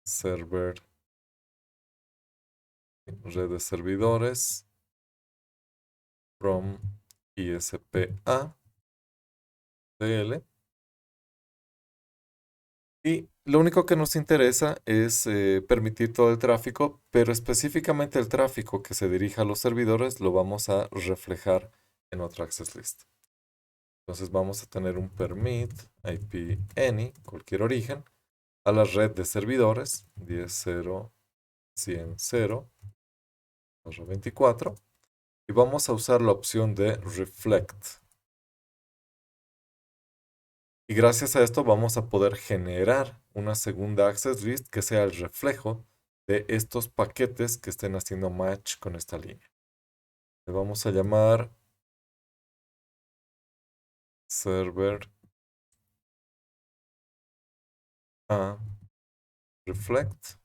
server, red de servidores from ISPA DL. Y lo único que nos interesa es permitir todo el tráfico, pero específicamente el tráfico que se dirija a los servidores lo vamos a reflejar en otra access list. Entonces vamos a tener un permit IP any, cualquier origen, a la red de servidores 10.0.100.0/24 y vamos a usar la opción de reflect. Y gracias a esto vamos a poder generar una segunda access list que sea el reflejo de estos paquetes que estén haciendo match con esta línea. Le vamos a llamar server a reflect,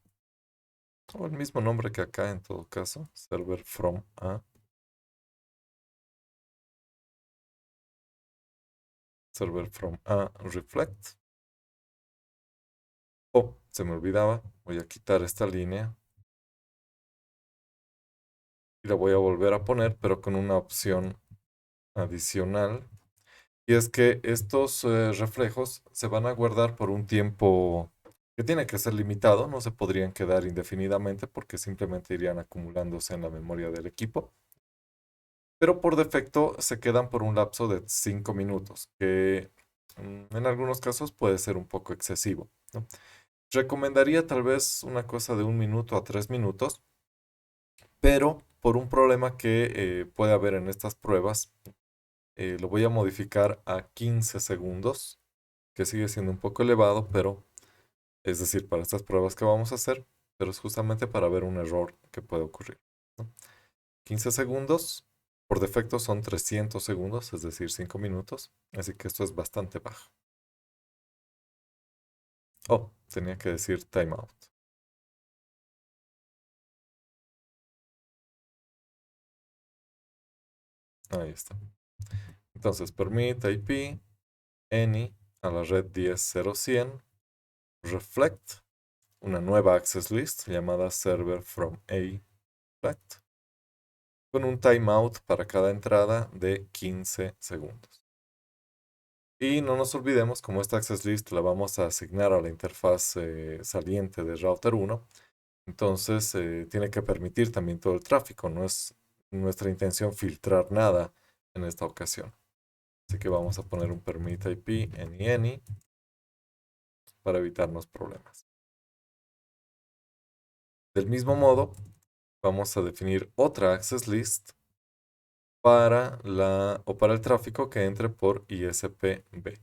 o el mismo nombre que acá en todo caso, server from a, server from a reflect. Oh, se me olvidaba, voy a quitar esta línea y la voy a volver a poner, pero con una opción adicional. Y es que estos reflejos se van a guardar por un tiempo que tiene que ser limitado, no se podrían quedar indefinidamente porque simplemente irían acumulándose en la memoria del equipo. Pero por defecto se quedan por un lapso de 5 minutos, que en algunos casos puede ser un poco excesivo, ¿no? Recomendaría tal vez una cosa de 1 minuto a 3 minutos, pero por un problema que puede haber en estas pruebas, lo voy a modificar a 15 segundos, que sigue siendo un poco elevado, pero es decir, para estas pruebas que vamos a hacer, pero es justamente para ver un error que puede ocurrir, ¿no? 15 segundos, por defecto son 300 segundos, es decir, 5 minutos, así que esto es bastante bajo. Oh, tenía que decir timeout. Ahí está. Entonces, permit IP any a la red 10.0.100 reflect una nueva access list llamada server from a reflect con un timeout para cada entrada de 15 segundos. Y no nos olvidemos, como esta access list la vamos a asignar a la interfaz saliente de router 1, entonces tiene que permitir también todo el tráfico. No es nuestra intención filtrar nada en esta ocasión. Así que vamos a poner un permit IP any para evitarnos problemas. Del mismo modo, vamos a definir otra access list para para el tráfico que entre por ISP-B.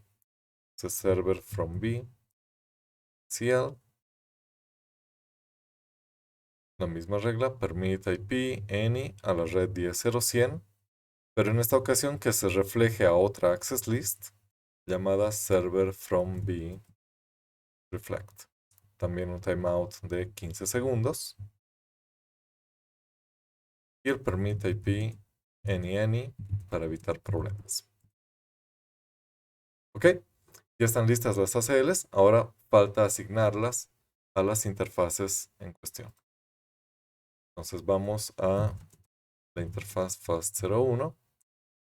Server from B, CL. La misma regla, permit IP any a la red 10.0.100, pero en esta ocasión que se refleje a otra access list llamada server from B reflect. También un timeout de 15 segundos. Y el permit IP any para evitar problemas. Ok, ya están listas las ACLs. Ahora falta asignarlas a las interfaces en cuestión. Entonces vamos a la interfaz FAST01.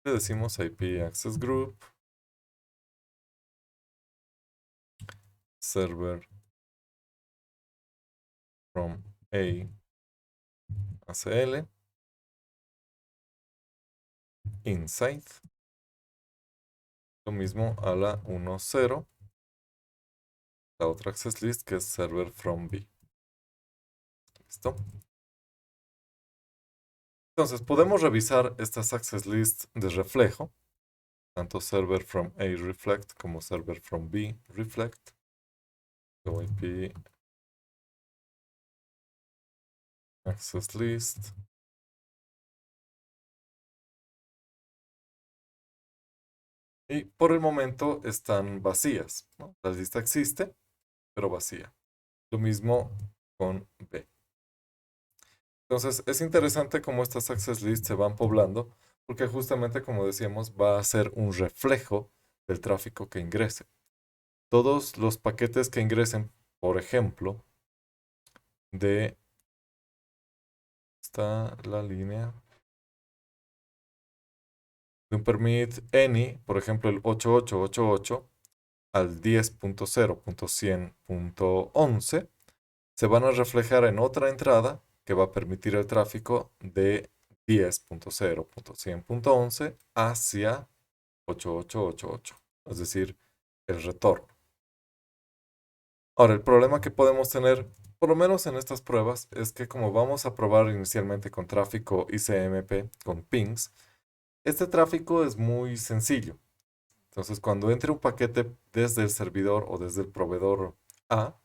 Le decimos IP Access Group, server from A ACL, inside. Lo mismo a la 10, la otra access list que es server from B. ¿Listo? Entonces podemos revisar estas access lists de reflejo, tanto server from A reflect como server from B reflect. IP access list. Y por el momento están vacías, ¿no? La lista existe, pero vacía. Lo mismo con B. Entonces es interesante cómo estas access lists se van poblando, porque justamente como decíamos, va a ser un reflejo del tráfico que ingrese. Todos los paquetes que ingresen, por ejemplo, de esta la línea de un permit any, por ejemplo el 8888 al 10.0.100.11, se van a reflejar en otra entrada que va a permitir el tráfico de 10.0.100.11 hacia 8888, es decir, el retorno. Ahora, el problema que podemos tener, por lo menos en estas pruebas, es que como vamos a probar inicialmente con tráfico ICMP, con pings, este tráfico es muy sencillo. Entonces, cuando entre un paquete desde el servidor o desde el proveedor A,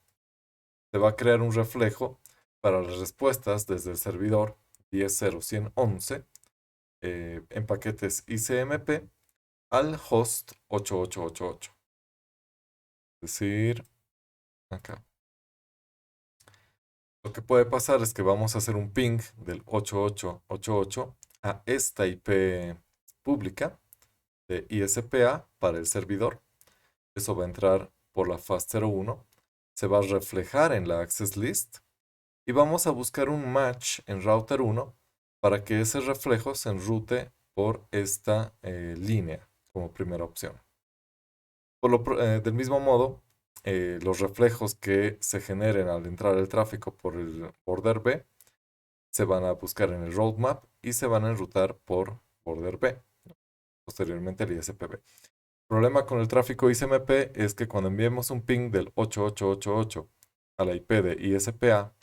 se va a crear un reflejo para las respuestas desde el servidor 10.0.100.11 en paquetes ICMP al host 8888. Es decir, acá. Lo que puede pasar es que vamos a hacer un ping del 8888 a esta IP pública de ISPA para el servidor. Eso va a entrar por la FAST01, se va a reflejar en la access list y vamos a buscar un match en router 1 para que ese reflejo se enrute por esta línea como primera opción. Del mismo modo, los reflejos que se generen al entrar el tráfico por el border B se van a buscar en el roadmap y se van a enrutar por border B, posteriormente el ISPB. El problema con el tráfico ICMP es que cuando enviemos un ping del 8888 a la IP de ISPA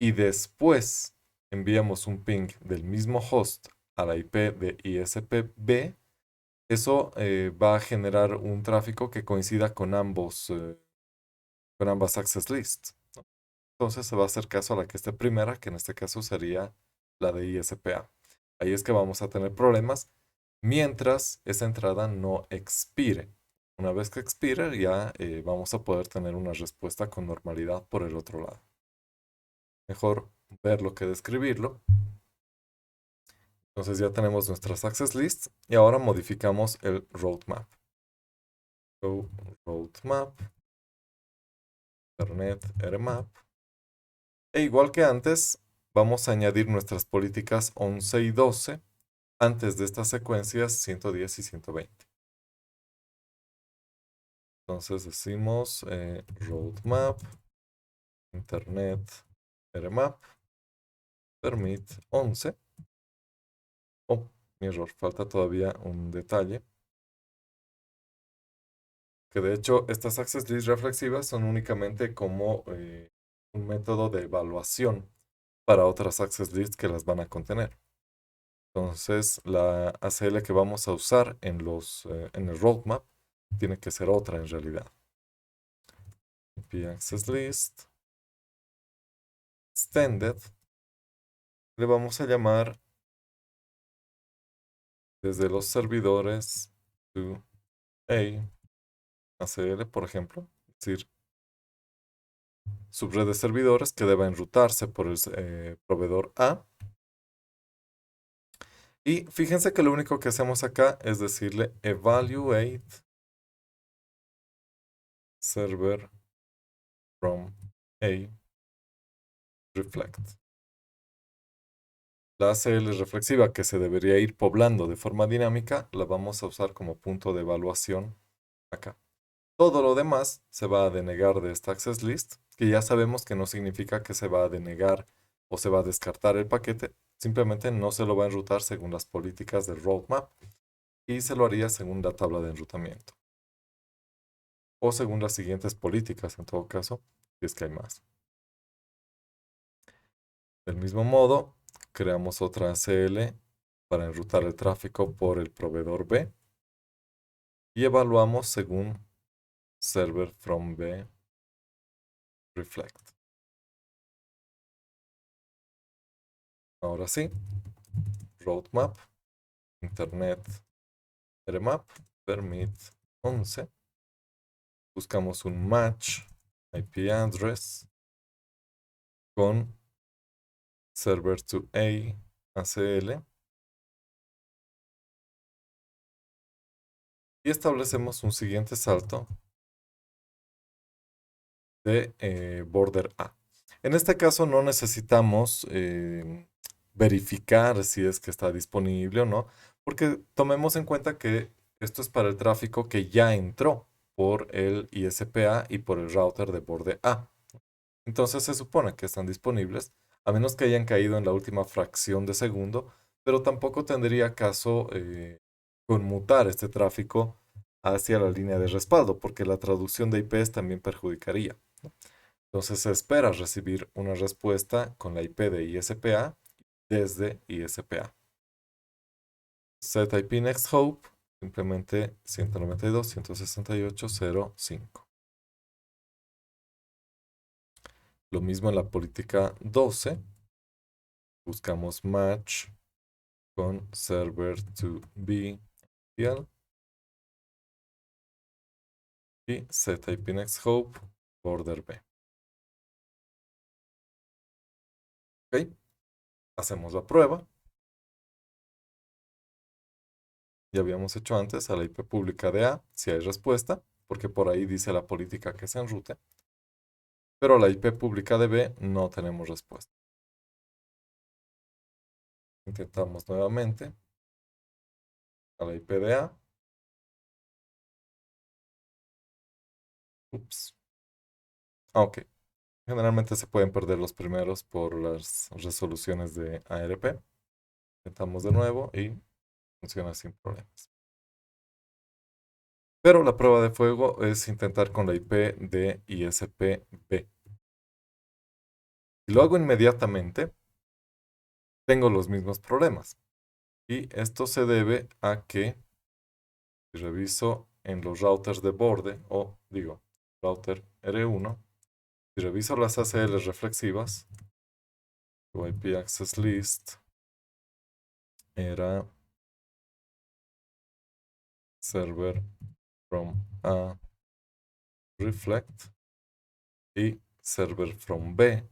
y después enviamos un ping del mismo host a la IP de ISPB, eso va a generar un tráfico que coincida con con ambas access lists, ¿no? Entonces se va a hacer caso a la que esté primera, que en este caso sería la de ISPA. Ahí es que vamos a tener problemas mientras esa entrada no expire. Una vez que expire, ya vamos a poder tener una respuesta con normalidad por el otro lado. Mejor verlo que describirlo. Entonces ya tenemos nuestras access lists y ahora modificamos el roadmap. Roadmap, Ethernet, RMAP. E igual que antes, vamos a añadir nuestras políticas 11 y 12 antes de estas secuencias 110 y 120. Entonces decimos roadmap, internet, RMAP, permit 11. Oh, mi error, falta todavía un detalle. Que de hecho estas access lists reflexivas son únicamente como un método de evaluación para otras access lists que las van a contener. Entonces, la ACL que vamos a usar en el roadmap tiene que ser otra en realidad. IP access list extended. Le vamos a llamar desde los servidores to A ACL, por ejemplo. Es decir, subred de servidores que deba enrutarse por el proveedor A. Y fíjense que lo único que hacemos acá es decirle evaluate server from A reflect. La ACL reflexiva que se debería ir poblando de forma dinámica, la vamos a usar como punto de evaluación acá. Todo lo demás se va a denegar de esta access list, que ya sabemos que no significa que se va a denegar o se va a descartar el paquete, simplemente no se lo va a enrutar según las políticas del roadmap y se lo haría según la tabla de enrutamiento. O según las siguientes políticas, en todo caso, si es que hay más. Del mismo modo, creamos otra ACL para enrutar el tráfico por el proveedor B y evaluamos según server from B reflect. Ahora sí, roadmap, internet, rmap, permit 11. Buscamos un match IP address con server to A ACL y establecemos un siguiente salto de border A. En este caso no necesitamos verificar si es que está disponible o no, porque tomemos en cuenta que esto es para el tráfico que ya entró por el ISPA y por el router de borde A. Entonces se supone que están disponibles, a menos que hayan caído en la última fracción de segundo, pero tampoco tendría caso conmutar este tráfico hacia la línea de respaldo, porque la traducción de IPs también perjudicaría. Entonces se espera recibir una respuesta con la IP de ISPA desde ISPA. Set IP next hope, simplemente 192.168.0.5. Lo mismo en la política 12. Buscamos match con server to be y set IP next hope border B. Ok, hacemos la prueba. Ya habíamos hecho antes a la IP pública de A, si hay respuesta, porque por ahí dice la política que se enrute. Pero a la IP pública de B no tenemos respuesta. Intentamos nuevamente a la IP de A. Ups. Ok. Generalmente se pueden perder los primeros por las resoluciones de ARP. Intentamos de nuevo y funciona sin problemas. Pero la prueba de fuego es intentar con la IP de ISP-B. Si lo hago inmediatamente, tengo los mismos problemas. Y esto se debe a que si reviso en los routers de borde, o digo, router R1, si reviso las ACLs reflexivas, tu IP access list era server from A reflect y server from B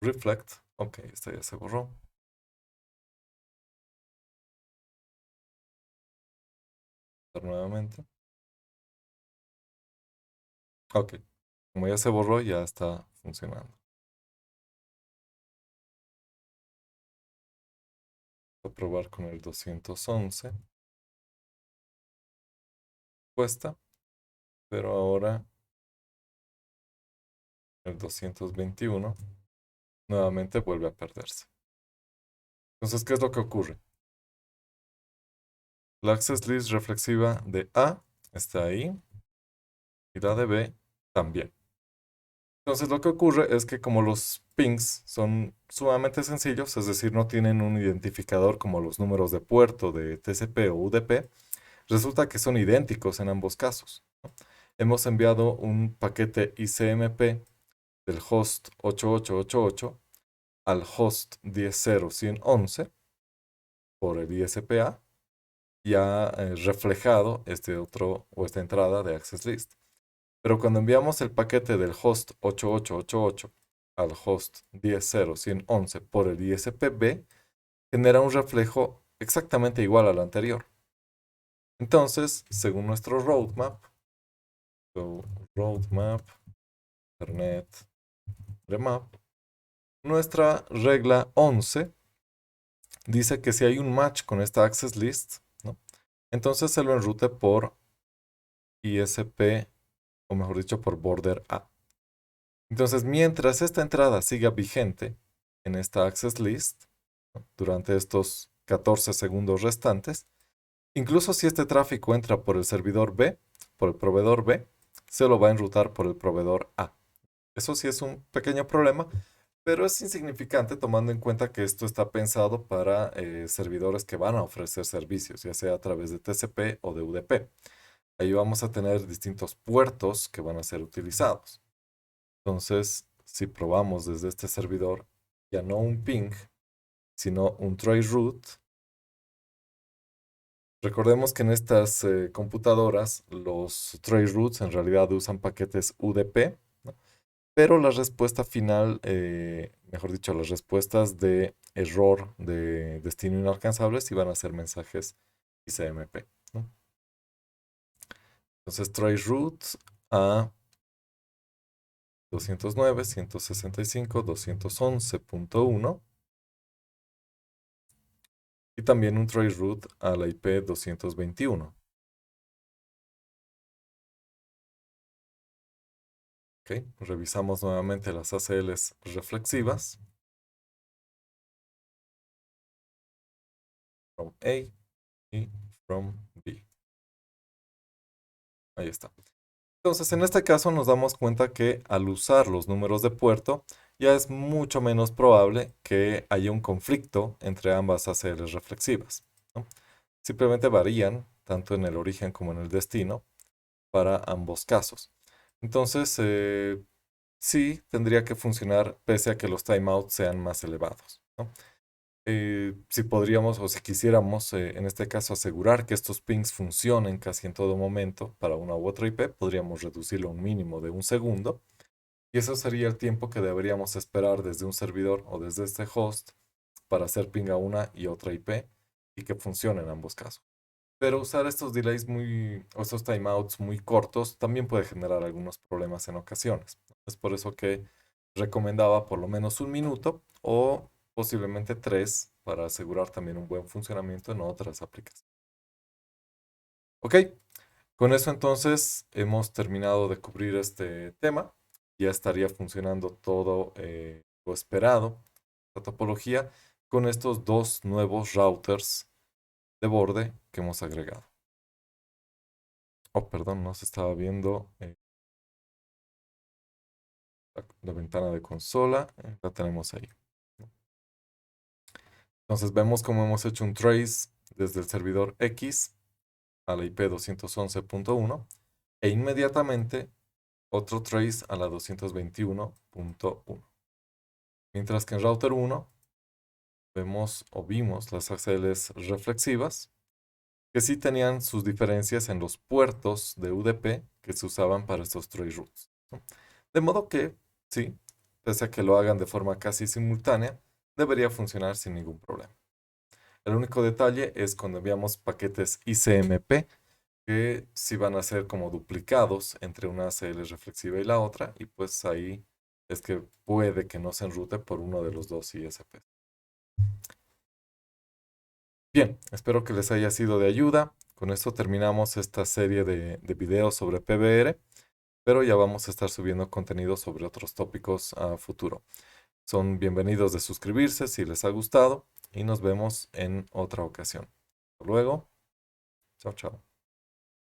reflect. Ok, esta ya se borró. Nuevamente. Ok, como ya se borró, ya está funcionando. Voy a probar con el 211. Cuesta, pero ahora el 221 nuevamente vuelve a perderse. Entonces, ¿qué es lo que ocurre? La access list reflexiva de A está ahí y la de B también. Entonces, lo que ocurre es que como los pings son sumamente sencillos, es decir, no tienen un identificador como los números de puerto de TCP o UDP, resulta que son idénticos en ambos casos. Hemos enviado un paquete ICMP del host 8888 al host 10.0.111 por el ISPA y ha reflejado este otro o esta entrada de access list. Pero cuando enviamos el paquete del host 8888 al host 10.0.111 por el ISPB, genera un reflejo exactamente igual al anterior. Entonces, según nuestro roadmap, roadmap, internet, remap, nuestra regla 11 dice que si hay un match con esta access list, ¿no? Entonces se lo enrute por ISP, o mejor dicho, por border A. Entonces, mientras esta entrada siga vigente en esta access list, ¿no? Durante estos 14 segundos restantes, incluso si este tráfico entra por el servidor B, por el proveedor B, se lo va a enrutar por el proveedor A. Eso sí es un pequeño problema, pero es insignificante tomando en cuenta que esto está pensado para servidores que van a ofrecer servicios, ya sea a través de TCP o de UDP. Ahí vamos a tener distintos puertos que van a ser utilizados. Entonces, si probamos desde este servidor, ya no un ping, sino un traceroute. Recordemos que en estas computadoras los traceroutes en realidad usan paquetes UDP, ¿no? Pero la respuesta final, mejor dicho, las respuestas de error de destino inalcanzable sí van a ser mensajes ICMP, ¿no? Entonces, traceroute a 209, 165, 211.1 y también un traceroute a la IP 221. Ok, revisamos nuevamente las ACLs reflexivas. From A y from B. Ahí está. Entonces, en este caso nos damos cuenta que al usar los números de puerto, ya es mucho menos probable que haya un conflicto entre ambas ACLs reflexivas, ¿no? Simplemente varían tanto en el origen como en el destino para ambos casos. Entonces, sí tendría que funcionar pese a que los timeouts sean más elevados, ¿no? Si podríamos o si quisiéramos, en este caso, asegurar que estos pings funcionen casi en todo momento para una u otra IP, podríamos reducirlo a un mínimo de un segundo. Y eso sería el tiempo que deberíamos esperar desde un servidor o desde este host para hacer ping a una y otra IP y que funcione en ambos casos. Pero usar estos delays o estos timeouts muy cortos también puede generar algunos problemas en ocasiones. Es por eso que recomendaba por lo menos un minuto o posiblemente tres para asegurar también un buen funcionamiento en otras aplicaciones. Ok, con eso entonces hemos terminado de cubrir este tema. Ya estaría funcionando todo lo esperado, la topología, con estos dos nuevos routers de borde que hemos agregado. Oh, perdón, no se estaba viendo la ventana de consola. La tenemos ahí. Entonces vemos cómo hemos hecho un trace desde el servidor X a la IP 211.1 e inmediatamente otro trace a la 221.1. Mientras que en router 1 vemos o vimos las ACLs reflexivas que sí tenían sus diferencias en los puertos de UDP que se usaban para estos trace routes, ¿no? De modo que, sí, pese a que lo hagan de forma casi simultánea, debería funcionar sin ningún problema. El único detalle es cuando enviamos paquetes ICMP, que sí van a ser como duplicados entre una ACL reflexiva y la otra, y pues ahí es que puede que no se enrute por uno de los dos ISP. Bien, espero que les haya sido de ayuda. Con esto terminamos esta serie de videos sobre PBR, pero ya vamos a estar subiendo contenido sobre otros tópicos a futuro. Son bienvenidos de suscribirse si les ha gustado y nos vemos en otra ocasión. Hasta luego. Chao, chao.